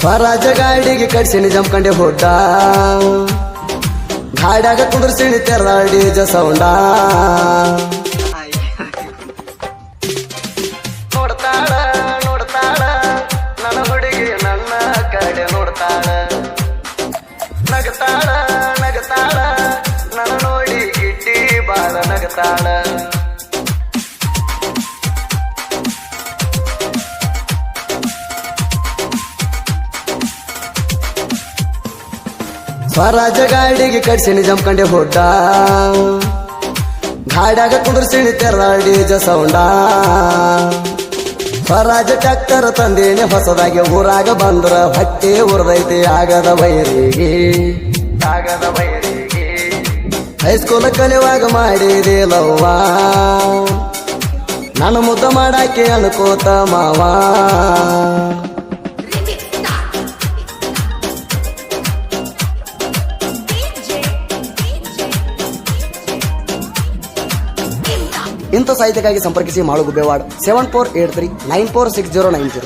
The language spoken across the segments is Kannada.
ಸ್ವರಾಜ ಗಾಡಿಗೆ ಕಡ್ಸಿನಿ ಜಂಪ್ಕಂಡೆ ಹೊಡ್ಡ ಗಾಡ್ಯಾಗ ಕುಂದ್ರಸಿನಿ ತೆರದಾಡಿ ಸೌಂಡ ನೋಡ್ತಾಳ ನೋಡ್ತಾಳ ನನ್ನ ಹುಡುಗಿ ನನ್ನ ಕಡೆ ನೋಡ್ತಾಳ ನಗತಾಳ ನಗತಾಳ ನನ್ನ ನೋಡಿ ಗಿಡ್ಡಿ ಬಾಳ ನಗತಾಳ ಸ್ವರಾಜ ಗಾಡಿಗೆ ಕಡ್ಸಿನಿ ಜಂಪ್ಕಂಡೆ ಹೊಡ್ಡ ಗಾಡ್ಯಾಗ ಕುಂದ್ರಸಿನಿ ತೆರದಾಡಿ ಸೌಂಡ ಸ್ವರಾಜ ಟ್ಯಾಕ್ಟರ್ ತಂದೇನೆ ಹೊಸದಾಗಿ ಊರಾಗ ಬಂದ್ರ ಹೊಟ್ಟೆ ಉರ್ದೈತಿ ಆಗದ ಬೈರಿಗೆ ಹೈಸ್ಕೂಲ್ ಕಲಿಯುವಾಗ ಮಾಡಿದೆ ಲವ್ವ ನನ್ನ ಮುದ್ದ ಮಾಡಾಕೆ ಅನ್ಕೋತ ಮಾವ ಇಂಥ ಸಾಹಿತ್ಯಕ್ಕಾಗಿ ಸಂಪರ್ಕಿಸಿ ಮಾಳು ಗುಬ್ಬೇವಾಡ್ 7483946090.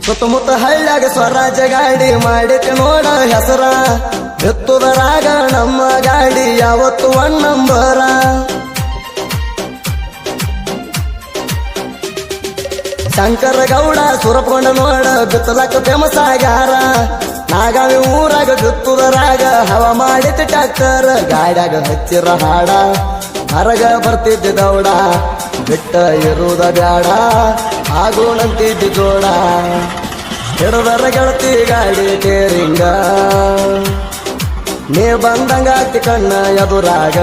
ಸುತ್ತಮುತ್ತ ಹಳ್ಳ್ಯಾಗ ಸ್ವರಾಜ ಗಾಡಿ ಮಾಡಿಕೆ ನೋಡ ಹೆಸರ ಎತ್ತುದರಾಗ ನಮ್ಮ ಗಾಡಿ ಯಾವತ್ತು 1 ನಂಬರ ಶಂಕರ ಗೌಡ ಸುರಪಗೊಂಡ ನೋಡ ಬಿತ್ತಲಕ್ಕ ಫೇಮಸ್ ಆಗ್ಯಾರ ನಾಗಾವಿ ಊರಾಗ ಬಿತ್ತುದರಾಗ ಹವ ಮಾಡಿದ ಟ್ಯಾಕ್ಟರ್ ಗಾಡ್ಯಾಗ ಹಚ್ಚಿರ ಹಾಡ ಹೊರಗ ಬರ್ತಿದ್ದ ದೌಡ ಬಿಟ್ಟ ಇರುವುದ ಬ್ಯಾಡ ಆಗೋಣಂತಿದ್ದ ಜೋಡ ಹಿಡದರ ಗೆಳತಿ ಗಾಡಿ ಟೇರಿಂಗ ನೀ ಬಂದಂಗಾತಿ ಕಣ್ಣ ಎದುರಾಗ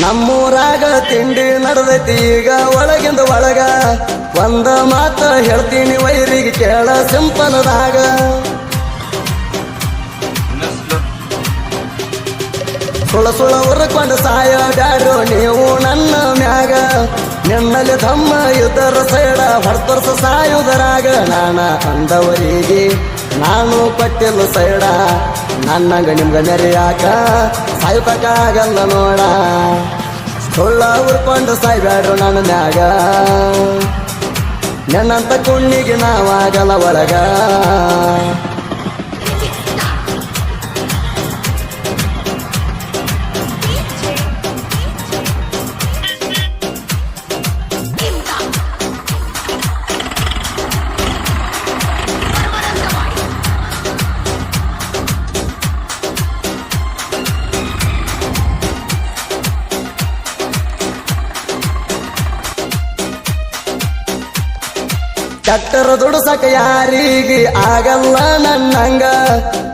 ನಮ್ಮೂರಾಗ ತಿಂಡಿ ನಡೆದೈತಿ ಈಗ ಒಳಗಿಂದ ಒಳಗ ಒಂದ ಮಾತ ಹೇಳ್ತೀನಿ ವೈರಿಗೆ ಕೇಳ ಸಿಂಪಲದಾಗ ಸುಳ ಉರ್ಕೊಂಡು ಸಾಯ ಬ್ಯಾಡ್ರು ನೀವು ನನ್ನ ಮ್ಯಾಗ ನಿನ್ನಲ್ಲಿ ತಮ್ಮ ಇದ್ದರ ಸೈಡ ಹೊರತರ್ಸ ಸಾಯುವುದರಾಗ ನಾನ ಅಂದವರಿಗೆ ನಾನು ಕೊಟ್ಟಿಲ್ಲ ಸೈಡ ನನ್ನಂಗ ನಿಮ್ಗ ನೆರೆಯಾಕ ಸಾಯ್ಬೇಕಾಗಲ್ಲ ನೋಡ ಸುಳ್ಳ ಉರ್ಕೊಂಡು ಸಾಯ್ಬ್ಯಾಡ್ರು ನನ್ನ ಮ್ಯಾಗ ನನ್ನಂತ ಕುಣ್ಣಿಗೆ ನಾವಾಗಲ್ಲ ಒಳಗ ಟ್ಯಾಕ್ಟರ್ ದುಡ್ಸಕ ಯಾರಿಗೆ ಆಗಲ್ಲ ನನ್ನಂಗ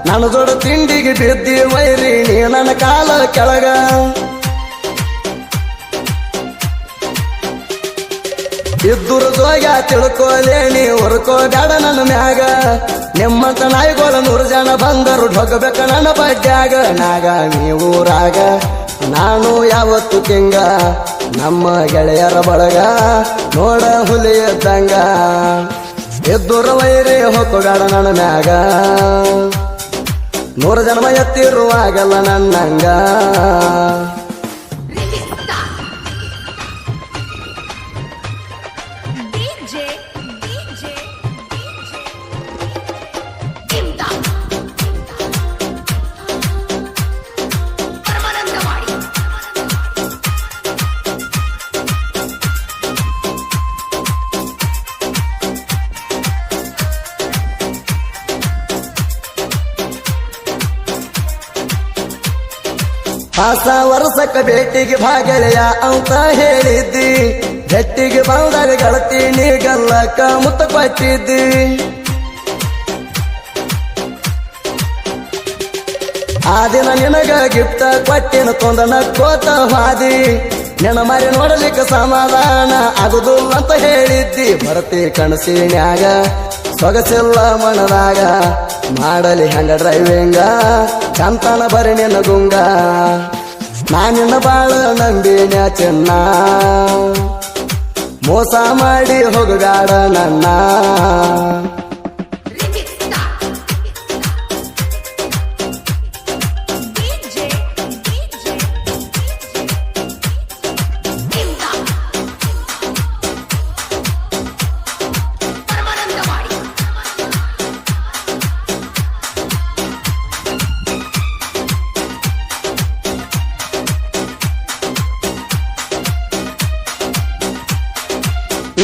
ನನ್ನ ದೊಡ್ಡ ತಿಂಡಿಗೆ ಬಿದ್ದಿ ವೈರಿ ನೀ ನನ್ನ ಕಾಲ ಕೆಳಗ ಇದ್ದುರ ಜೋಗ ತಿಳ್ಕೋಲೇ ನೀ ಹೊರ್ಕೋ ಬ್ಯಾಡ ನನ್ನ ಮ್ಯಾಗ ನಿಮ್ಮಂತ ನಾಯಿಗೋಳ 100 ಜನ ಬಂದರು ಢೊಗ್ಬೇಕ ನನ್ನ ಬಡ್ಡ್ಯಾಗ ನಾಗ ಊರಾಗ ನಾನು ಯಾವತ್ತು ಕಿಂಗ ನಮ್ಮ ಗೆಳೆಯರ ಬಳಗ ನೋಡ ಹುಲಿ ಎದ್ದಂಗ ಎದ್ದುರ ವೈರಿ ಹೊಕ್ಕಬೇಡ ನನ್ನ ಮ್ಯಾಗ 100 ಜನ್ಮ ಎತ್ತಿರುವಾಗಲ್ಲ ನನ್ನಂಗ ಹೊಸ ವರ್ಷಕ್ಕ ಭೇಟಿಗೆ ಭಾಗಳೆಯ ಅಂತ ಹೇಳಿದ್ದಿ ಭೆಟ್ಟಿಗೆ ಬಂದಾಗ ಗೆಳತಿ ನೀ ಗಲ್ಲಕ್ಕ ಮುತ್ತ ಕೊಟ್ಟಿದ್ದಿ. ಆ ದಿನ ನಿನಗ ಗಿಫ್ಟ್ ಕೊಟ್ಟಿನ ತೊಂದನ ಕೋತ ಹಾದಿ ನಿನ್ನ ಮಾರಿ ನೋಡಲಿಕ್ಕೆ ಸಮಾಧಾನ ಆಗುದಿಲ್ಲ ಅಂತ ಹೇಳಿದ್ದಿ ಬರ್ತಿ ಕನಸಿನ್ಯಾಗ ಸೊಗಸಿಲ್ಲ ಮನದಾಗ ಮಾಡಲಿ ಹೆಂಗ ಡ್ರೈವಿಂಗ ಚಂತನ ಬರಿ ನಿನ್ನ ಗುಂಗ ನಾನಿನ್ನ ಬಾಳ ನಂಬಿನ ಚಿನ್ನ ಮೋಸ ಮಾಡಿ ಹೋಗಗಾಡ ನನ್ನ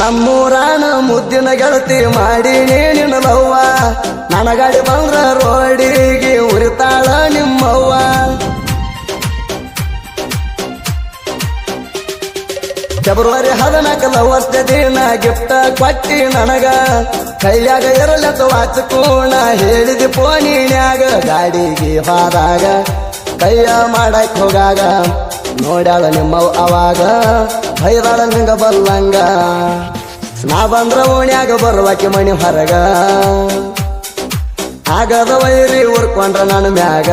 ನಮ್ಮೂರಾಣ ಮುದ್ದಿನ ಗೆಳತಿ ಮಾಡಿ ನಿನ್ನ ಲವ್ವ ನನ್ನ ಗಾಡಿ ಬಂದ್ರ ರೋಡಿಗೆ ಉರಿತಾಳ ನಿಮ್ಮವ್ವ ಫೆಬ್ರವರಿ 14 ಲವರ್ಸ್ ಡೇ ದಿನ ಗಿಫ್ಟ್ ಕೊಟ್ಟಿ ನನಗ ಕೈಯಾಗ ಇರಲತ್ತ ವಾಚ್ ಕೂಣ ಹೇಳಿದಿ ಫೋನಿನ್ಯಾಗ ಗಾಡಿಗೆ ಹೋದಾಗ ಕೈಯ ಮಾಡಕ್ ಹೋಗಾಗ ನೋಡ್ಯಾಳ ನಿಮ್ಮವ್ ಅವಾಗ ಬೈದಾಳ ನಿಂಗ ಬಲ್ಲಂಗ ನಾ ಬಂದ್ರ ಓಣ್ಯಾಗ ಬರುವಾಕಿ ಮಣಿ ಹೊರಗ ಆಗದ ವೈರಿ ಉರ್ಕೊಂಡ್ರ ನನ್ನ ಮ್ಯಾಗ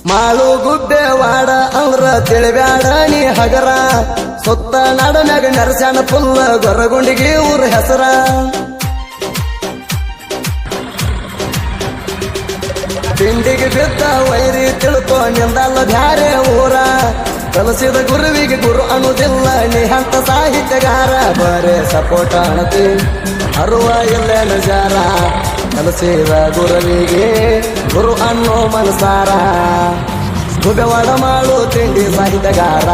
ಮಾಳು ಗುಡ್ಡೆ ವಾಡ ಅಂದ್ರ ತಿಳಿಬ್ಯಾಡ ನೀ ಹಗರ ಸುತ್ತ ನಾಡನ್ಯಾಗ ನರಸ್ಯಾನ ಫುಲ್ಲ ಗೊರಗುಂಡಿಗೆ ಊರ ಹೆಸರ ತಿಂಡಿಗೆ ಬಿದ್ದ ವೈರಿ ತಿಳ್ಕೊ ನಿಂದಲ್ಲ ಬ್ಯಾರೆ ಊರ ಕಲಸಿದ ಗುರುವಿಗೆ ಗುರು ಅನ್ನುವುದಿಲ್ಲ ನೀ ಅಂತ ಸಾಹಿತ್ಯಗಾರ ಬರೇ ಸಪೋಟ ಅಣತಿ ಅರುವ ಇಲ್ಲ ನಜಾರ ಕಲಸಿದ ಗುರುವಿಗೆ ಗುರು ಅನ್ನೋ ಮನಸಾರ ಗುಬೆವಾಡ ಮಾಡು ತಿಂಡಿ ಸಾಹಿತ್ಯಗಾರ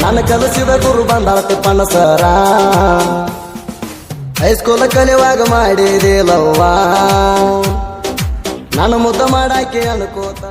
ನನ್ನ ಕಲಸಿದ ಗುರು ಬಂದಾಳ ತಿಪ್ಪಣ್ಣ ಸರ ಹೈಸ್ಕೂಲ್ ಕಲಿಯುವಾಗ ಮಾಡಿದಿಲ್ಲವ್ವ ನನ್ನ ಮುದ್ದ ಮಾಡಾಕೆ ಅನ್ಕೋತ